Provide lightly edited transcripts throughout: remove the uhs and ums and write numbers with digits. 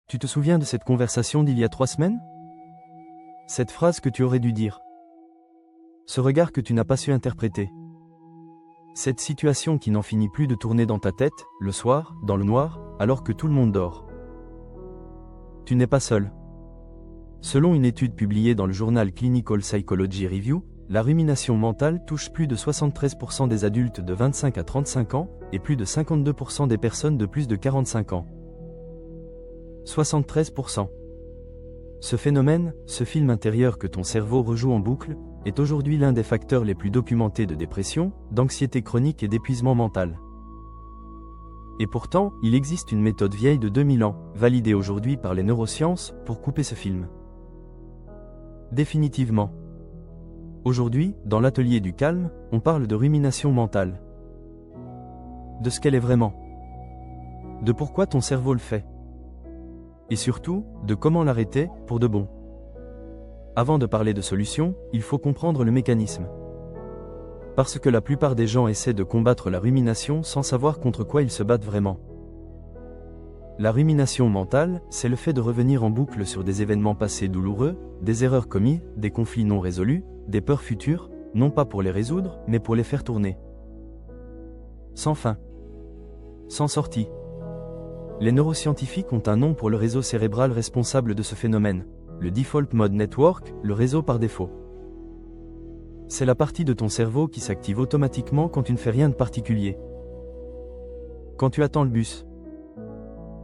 Tu te souviens de cette conversation d'il y a 3 semaines? Cette phrase que tu aurais dû dire. Ce regard que tu n'as pas su interpréter. Cette situation qui n'en finit plus de tourner dans ta tête, le soir, dans le noir, alors que tout le monde dort. Tu n'es pas seul. Selon une étude publiée dans le journal Clinical Psychology Review, la rumination mentale touche plus de 73% des adultes de 25 à 35 ans et plus de 52% des personnes de plus de 45 ans. 73%. Ce phénomène, ce film intérieur que ton cerveau rejoue en boucle, est aujourd'hui l'un des facteurs les plus documentés de dépression, d'anxiété chronique et d'épuisement mental. Et pourtant, il existe une méthode vieille de 2000 ans, validée aujourd'hui par les neurosciences, pour couper ce film. Définitivement. Aujourd'hui, dans l'atelier du calme, on parle de rumination mentale. De ce qu'elle est vraiment. De pourquoi ton cerveau le fait. Et surtout, de comment l'arrêter, pour de bon. Avant de parler de solutions, il faut comprendre le mécanisme. Parce que la plupart des gens essaient de combattre la rumination sans savoir contre quoi ils se battent vraiment. La rumination mentale, c'est le fait de revenir en boucle sur des événements passés douloureux, des erreurs commises, des conflits non résolus, des peurs futures, non pas pour les résoudre, mais pour les faire tourner. Sans fin. Sans sortie. Les neuroscientifiques ont un nom pour le réseau cérébral responsable de ce phénomène, le Default Mode Network, le réseau par défaut. C'est la partie de ton cerveau qui s'active automatiquement quand tu ne fais rien de particulier. Quand tu attends le bus.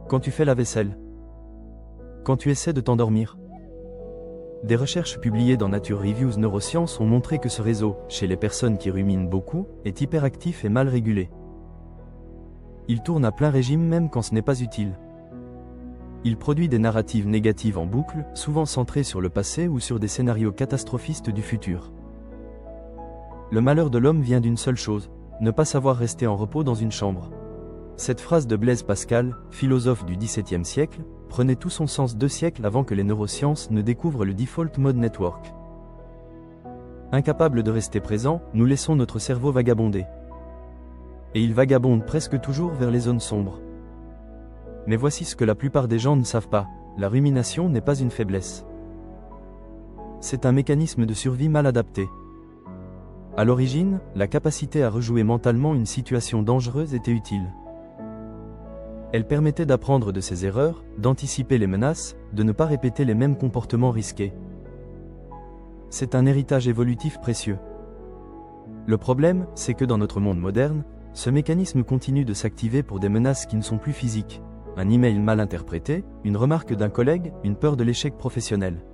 Quand tu fais la vaisselle. Quand tu essaies de t'endormir. Des recherches publiées dans Nature Reviews Neurosciences ont montré que ce réseau, chez les personnes qui ruminent beaucoup, est hyperactif et mal régulé. Il tourne à plein régime même quand ce n'est pas utile. Il produit des narratives négatives en boucle, souvent centrées sur le passé ou sur des scénarios catastrophistes du futur. Le malheur de l'homme vient d'une seule chose, ne pas savoir rester en repos dans une chambre. Cette phrase de Blaise Pascal, philosophe du XVIIe siècle, prenait tout son sens 2 siècles avant que les neurosciences ne découvrent le Default Mode Network. Incapables de rester présents, nous laissons notre cerveau vagabonder. Et il vagabonde presque toujours vers les zones sombres. Mais voici ce que la plupart des gens ne savent pas, la rumination n'est pas une faiblesse. C'est un mécanisme de survie mal adapté. À l'origine, la capacité à rejouer mentalement une situation dangereuse était utile. Elle permettait d'apprendre de ses erreurs, d'anticiper les menaces, de ne pas répéter les mêmes comportements risqués. C'est un héritage évolutif précieux. Le problème, c'est que dans notre monde moderne, ce mécanisme continue de s'activer pour des menaces qui ne sont plus physiques. Un email mal interprété, une remarque d'un collègue, une peur de l'échec professionnel.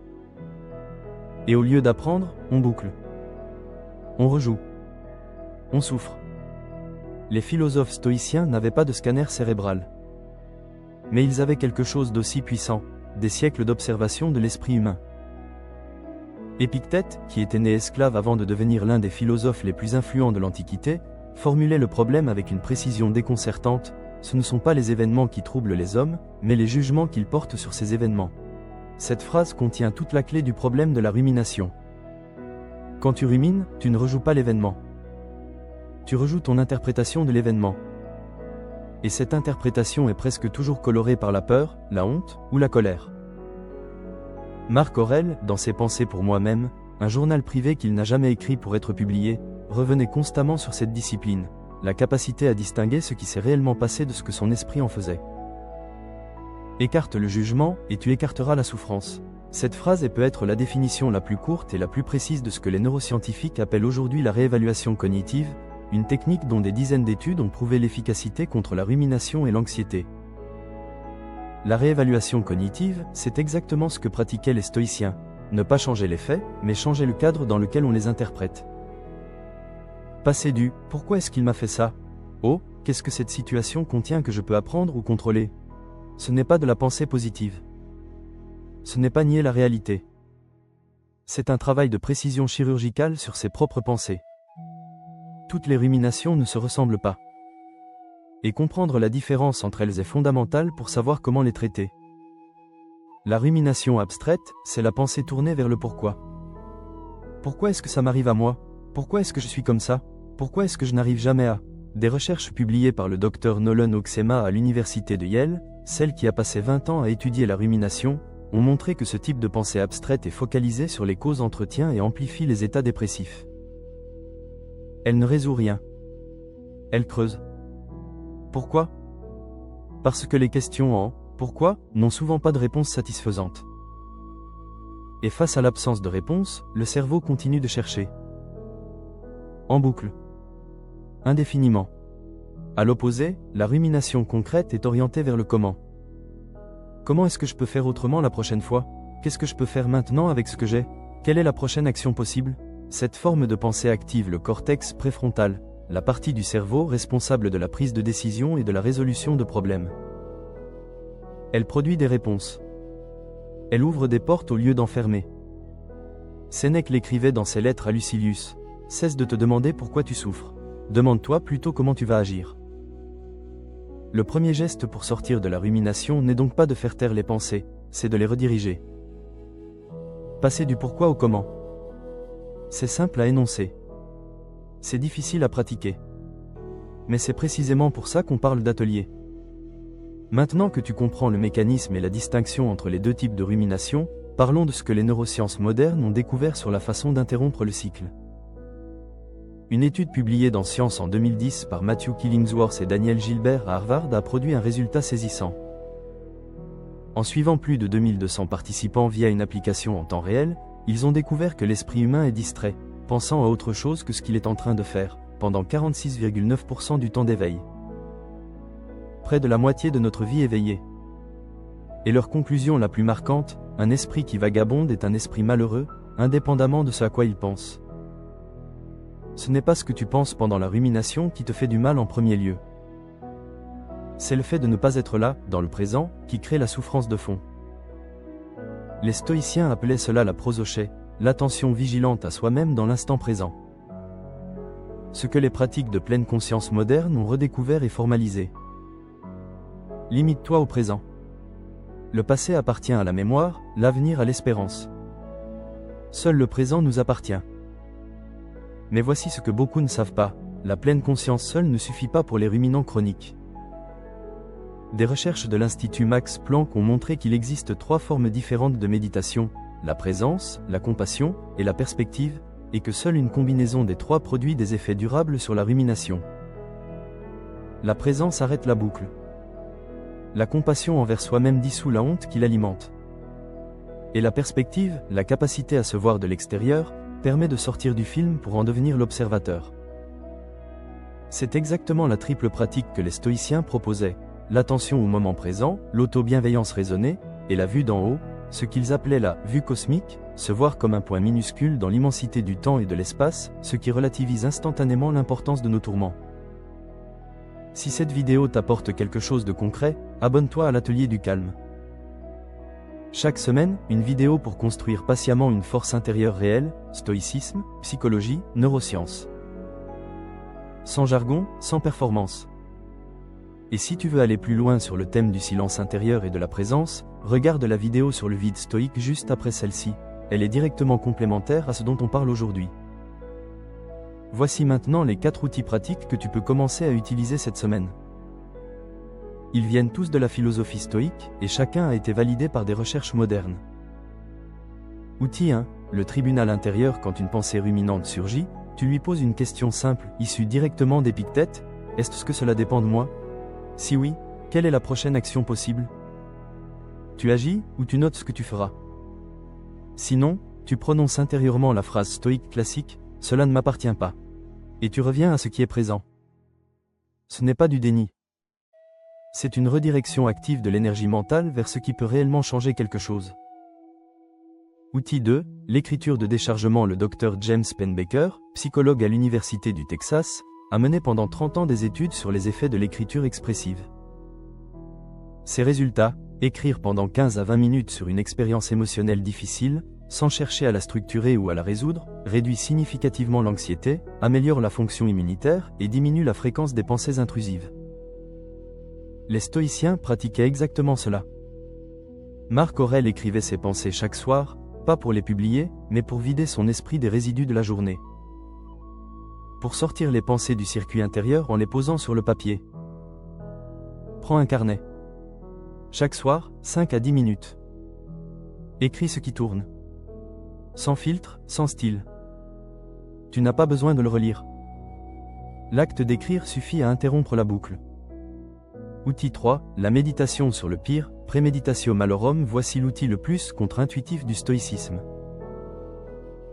Et au lieu d'apprendre, on boucle. On rejoue. On souffre. Les philosophes stoïciens n'avaient pas de scanner cérébral. Mais ils avaient quelque chose d'aussi puissant, des siècles d'observation de l'esprit humain. Épictète, qui était né esclave avant de devenir l'un des philosophes les plus influents de l'Antiquité, formulait le problème avec une précision déconcertante: ce ne sont pas les événements qui troublent les hommes, mais les jugements qu'ils portent sur ces événements. Cette phrase contient toute la clé du problème de la rumination. Quand tu rumines, tu ne rejoues pas l'événement. Tu rejoues ton interprétation de l'événement. Et cette interprétation est presque toujours colorée par la peur, la honte ou la colère. Marc Aurèle, dans ses Pensées pour moi-même, un journal privé qu'il n'a jamais écrit pour être publié, revenait constamment sur cette discipline, la capacité à distinguer ce qui s'est réellement passé de ce que son esprit en faisait. Écarte le jugement, et tu écarteras la souffrance. Cette phrase peut être la définition la plus courte et la plus précise de ce que les neuroscientifiques appellent aujourd'hui la réévaluation cognitive, une technique dont des dizaines d'études ont prouvé l'efficacité contre la rumination et l'anxiété. La réévaluation cognitive, c'est exactement ce que pratiquaient les stoïciens. Ne pas changer les faits, mais changer le cadre dans lequel on les interprète. Passer du « pourquoi est-ce qu'il m'a fait ça ?» au « qu'est-ce que cette situation contient que je peux apprendre ou contrôler ?» Ce n'est pas de la pensée positive. Ce n'est pas nier la réalité. C'est un travail de précision chirurgicale sur ses propres pensées. Toutes les ruminations ne se ressemblent pas. Et comprendre la différence entre elles est fondamental pour savoir comment les traiter. La rumination abstraite, c'est la pensée tournée vers le pourquoi. Pourquoi est-ce que ça m'arrive à moi? Pourquoi est-ce que je suis comme ça? Pourquoi est-ce que je n'arrive jamais à? Des recherches publiées par le Dr Nolan Oxema à l'université de Yale, celle qui a passé 20 ans à étudier la rumination, ont montré que ce type de pensée abstraite est focalisée sur les causes entretient et amplifie les états dépressifs. Elle ne résout rien. Elle creuse. Pourquoi? Parce que les questions en « pourquoi » n'ont souvent pas de réponse satisfaisante. Et face à l'absence de réponse, le cerveau continue de chercher. En boucle. Indéfiniment. À l'opposé, la rumination concrète est orientée vers le comment. Comment est-ce que je peux faire autrement la prochaine fois? Qu'est-ce que je peux faire maintenant avec ce que j'ai? Quelle est la prochaine action possible? Cette forme de pensée active le cortex préfrontal, la partie du cerveau responsable de la prise de décision et de la résolution de problèmes. Elle produit des réponses. Elle ouvre des portes au lieu d'enfermer. Sénèque l'écrivait dans ses lettres à Lucilius. Cesse de te demander pourquoi tu souffres. Demande-toi plutôt comment tu vas agir. Le premier geste pour sortir de la rumination n'est donc pas de faire taire les pensées, c'est de les rediriger. Passer du pourquoi au comment. C'est simple à énoncer. C'est difficile à pratiquer. Mais c'est précisément pour ça qu'on parle d'atelier. Maintenant que tu comprends le mécanisme et la distinction entre les deux types de rumination, parlons de ce que les neurosciences modernes ont découvert sur la façon d'interrompre le cycle. Une étude publiée dans Science en 2010 par Matthew Killingsworth et Daniel Gilbert à Harvard a produit un résultat saisissant. En suivant plus de 2200 participants via une application en temps réel, ils ont découvert que l'esprit humain est distrait, pensant à autre chose que ce qu'il est en train de faire, pendant 46,9% du temps d'éveil. Près de la moitié de notre vie éveillée. Et leur conclusion la plus marquante, un esprit qui vagabonde est un esprit malheureux, indépendamment de ce à quoi il pense. Ce n'est pas ce que tu penses pendant la rumination qui te fait du mal en premier lieu. C'est le fait de ne pas être là, dans le présent, qui crée la souffrance de fond. Les stoïciens appelaient cela la prosoché, l'attention vigilante à soi-même dans l'instant présent. Ce que les pratiques de pleine conscience modernes ont redécouvert et formalisé. Limite-toi au présent. Le passé appartient à la mémoire, l'avenir à l'espérance. Seul le présent nous appartient. Mais voici ce que beaucoup ne savent pas, la pleine conscience seule ne suffit pas pour les ruminants chroniques. Des recherches de l'Institut Max Planck ont montré qu'il existe 3 formes différentes de méditation, la présence, la compassion et la perspective, et que seule une combinaison des 3 produit des effets durables sur la rumination. La présence arrête la boucle. La compassion envers soi-même dissout la honte qui l'alimente. Et la perspective, la capacité à se voir de l'extérieur, permet de sortir du film pour en devenir l'observateur. C'est exactement la triple pratique que les stoïciens proposaient, l'attention au moment présent, l'auto-bienveillance raisonnée, et la vue d'en haut, ce qu'ils appelaient la vue cosmique, se voir comme un point minuscule dans l'immensité du temps et de l'espace, ce qui relativise instantanément l'importance de nos tourments. Si cette vidéo t'apporte quelque chose de concret, abonne-toi à l'Atelier du Calme. Chaque semaine, une vidéo pour construire patiemment une force intérieure réelle, stoïcisme, psychologie, neurosciences. Sans jargon, sans performance. Et si tu veux aller plus loin sur le thème du silence intérieur et de la présence, regarde la vidéo sur le vide stoïque juste après celle-ci, elle est directement complémentaire à ce dont on parle aujourd'hui. Voici maintenant les 4 outils pratiques que tu peux commencer à utiliser cette semaine. Ils viennent tous de la philosophie stoïque, et chacun a été validé par des recherches modernes. Outil 1, le tribunal intérieur. Quand une pensée ruminante surgit, tu lui poses une question simple, issue directement d'Épictète, est-ce que cela dépend de moi? Si oui, quelle est la prochaine action possible? Tu agis, ou tu notes ce que tu feras? Sinon, tu prononces intérieurement la phrase stoïque classique, cela ne m'appartient pas. Et tu reviens à ce qui est présent. Ce n'est pas du déni. C'est une redirection active de l'énergie mentale vers ce qui peut réellement changer quelque chose. Outil 2, l'écriture de déchargement. Le Dr James Pennebaker, psychologue à l'Université du Texas, a mené pendant 30 ans des études sur les effets de l'écriture expressive. Ses résultats, écrire pendant 15 à 20 minutes sur une expérience émotionnelle difficile, sans chercher à la structurer ou à la résoudre, réduit significativement l'anxiété, améliore la fonction immunitaire et diminue la fréquence des pensées intrusives. Les stoïciens pratiquaient exactement cela. Marc Aurèle écrivait ses pensées chaque soir, pas pour les publier, mais pour vider son esprit des résidus de la journée. Pour sortir les pensées du circuit intérieur en les posant sur le papier. Prends un carnet. Chaque soir, 5 à 10 minutes. Écris ce qui tourne. Sans filtre, sans style. Tu n'as pas besoin de le relire. L'acte d'écrire suffit à interrompre la boucle. Outil 3, la méditation sur le pire, Premeditatio Malorum. Voici l'outil le plus contre-intuitif du stoïcisme.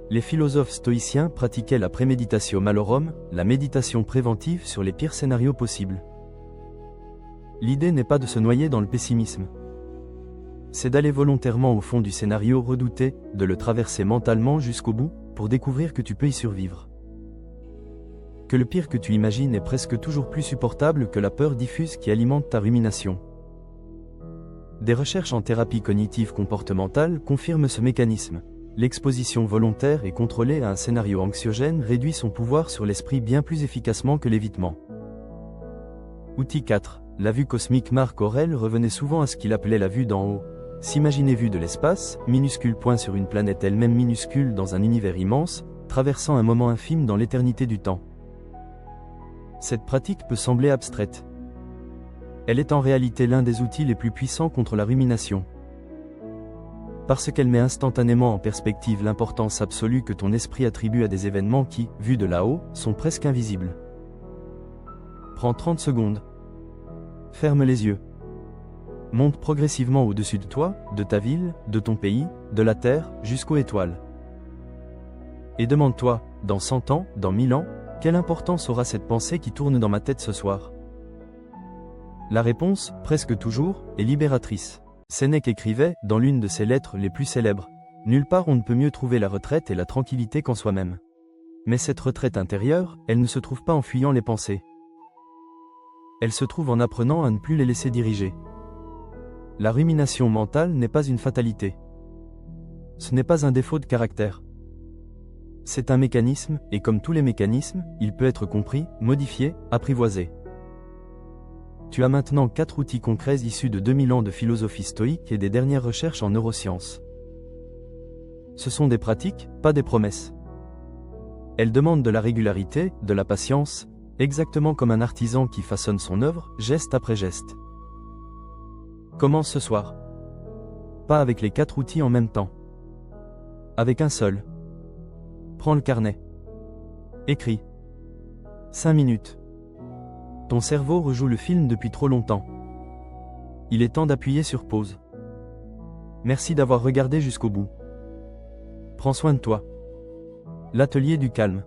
Les philosophes stoïciens pratiquaient la Premeditatio Malorum, la méditation préventive sur les pires scénarios possibles. L'idée n'est pas de se noyer dans le pessimisme. C'est d'aller volontairement au fond du scénario redouté, de le traverser mentalement jusqu'au bout, pour découvrir que tu peux y survivre. Que le pire que tu imagines est presque toujours plus supportable que la peur diffuse qui alimente ta rumination. Des recherches en thérapie cognitive comportementale confirment ce mécanisme. L'exposition volontaire et contrôlée à un scénario anxiogène réduit son pouvoir sur l'esprit bien plus efficacement que l'évitement. Outil 4. La vue cosmique. Marc Aurèle revenait souvent à ce qu'il appelait la vue d'en haut. S'imaginer vue de l'espace, minuscule point sur une planète elle-même minuscule dans un univers immense, traversant un moment infime dans l'éternité du temps. Cette pratique peut sembler abstraite. Elle est en réalité l'un des outils les plus puissants contre la rumination. Parce qu'elle met instantanément en perspective l'importance absolue que ton esprit attribue à des événements qui, vus de là-haut, sont presque invisibles. Prends 30 secondes. Ferme les yeux. Monte progressivement au-dessus de toi, de ta ville, de ton pays, de la Terre, jusqu'aux étoiles. Et demande-toi, dans 100 ans, dans 1000 ans, quelle importance aura cette pensée qui tourne dans ma tête ce soir? La réponse, presque toujours, est libératrice. Sénèque écrivait, dans l'une de ses lettres les plus célèbres, « Nulle part on ne peut mieux trouver la retraite et la tranquillité qu'en soi-même. » Mais cette retraite intérieure, elle ne se trouve pas en fuyant les pensées. Elle se trouve en apprenant à ne plus les laisser diriger. La rumination mentale n'est pas une fatalité. Ce n'est pas un défaut de caractère. C'est un mécanisme, et comme tous les mécanismes, il peut être compris, modifié, apprivoisé. Tu as maintenant 4 outils concrets issus de 2000 ans de philosophie stoïque et des dernières recherches en neurosciences. Ce sont des pratiques, pas des promesses. Elles demandent de la régularité, de la patience, exactement comme un artisan qui façonne son œuvre, geste après geste. Commence ce soir. Pas avec les 4 outils en même temps. Avec un seul. Prends le carnet. Écris. 5 minutes. Ton cerveau rejoue le film depuis trop longtemps. Il est temps d'appuyer sur pause. Merci d'avoir regardé jusqu'au bout. Prends soin de toi. L'atelier du calme.